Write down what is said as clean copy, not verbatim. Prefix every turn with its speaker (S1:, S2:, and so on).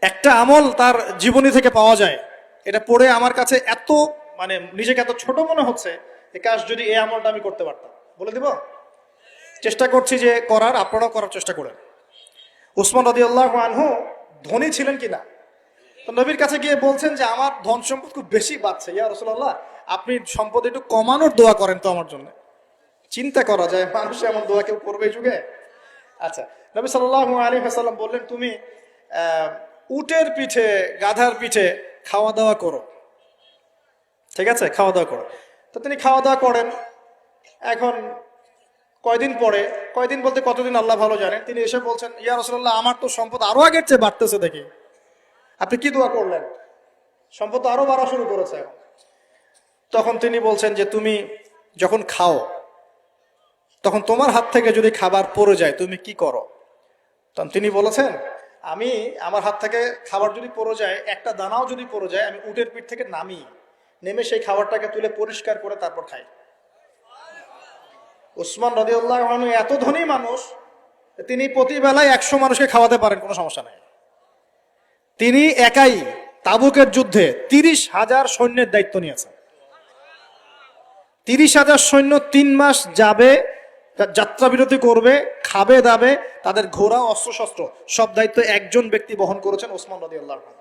S1: একটা আমল তার জীবনী থেকে পাওয়া যায়, এটা পড়ে আমার কাছে এত মানে নিজেকে এত ছোট মনে হচ্ছে যে কাশ যদি এই আমলটা আমি করতে পারতাম। বলে দিব, চেষ্টা করছি যে করার, আপনারাও করার চেষ্টা করেন। উসমান রাদিয়াল্লাহু আনহু ধনী ছিলেন কিনা, তো নবীর কাছে গিয়ে বলছেন যে আমার ধন সম্পদ খুব বেশি বাড়ছে, ইয়া রাসূলুল্লাহ আপনি সম্পদ একটু কমানোর দোয়া করেন তো আমার জন্য। চিন্তা করা যায় মানুষ এমন দোয়া কেউ করবে এই যুগে? আচ্ছা, নবী সাল্লাল্লাহু আলাইহি ওয়াসাল্লাম বললেন তুমি উটের পিঠে গাধার পিঠে খাওয়া দাওয়া করো, ঠিক আছে, খাওয়া দাওয়া করো। তো তিনি খাওয়া দাওয়া করেন। এখন কয়দিন পরে, কয়দিন বলতে কতদিন আল্লাহ ভালো জানেন, তিনি এসে বলছেন ইয়া রাসূলুল্লাহ আমার তো সম্পদ আরো আগের চেয়ে বাড়তেছে দেখি, আপনি কি দোয়া করলেন? সম্পদ তো আরো বাড়া শুরু করেছে এখন। তখন তিনি বলছেন যে তুমি যখন খাও তখন তোমার হাত থেকে যদি খাবার পড়ে যায় তুমি কি করো? তখন তিনি বলেছেন আমি আমার হাত থেকে খাবার যদি পড়ে যায়, একটা দানাও যদি পড়ে যায়, আমি উটের পিঠ থেকে নামি, নেমে সেই খাবারটাকে তুলে পরিষ্কার করে তারপর খাই। উসমান রাদিয়াল্লাহু আনহু এত ধনী মানুষ, তিনি প্রতি বেলায় 100 মানুষকে খাওয়াতে পারেন, কোনো সমস্যা নাই। তিনি একাই তাবুকের যুদ্ধে 30,000 সৈন্যের দায়িত্ব নিয়েছেন। 30,000 সৈন্য 3 মাস যাবে, যাত্রা বিরতি করবে, খাবে দাবে, তাদের ঘোড়া অস্ত্রশস্ত্র সব দায়িত্ব একজন ব্যক্তি বহন করেছেন, ওসমান রাদিয়াল্লাহু আনহু।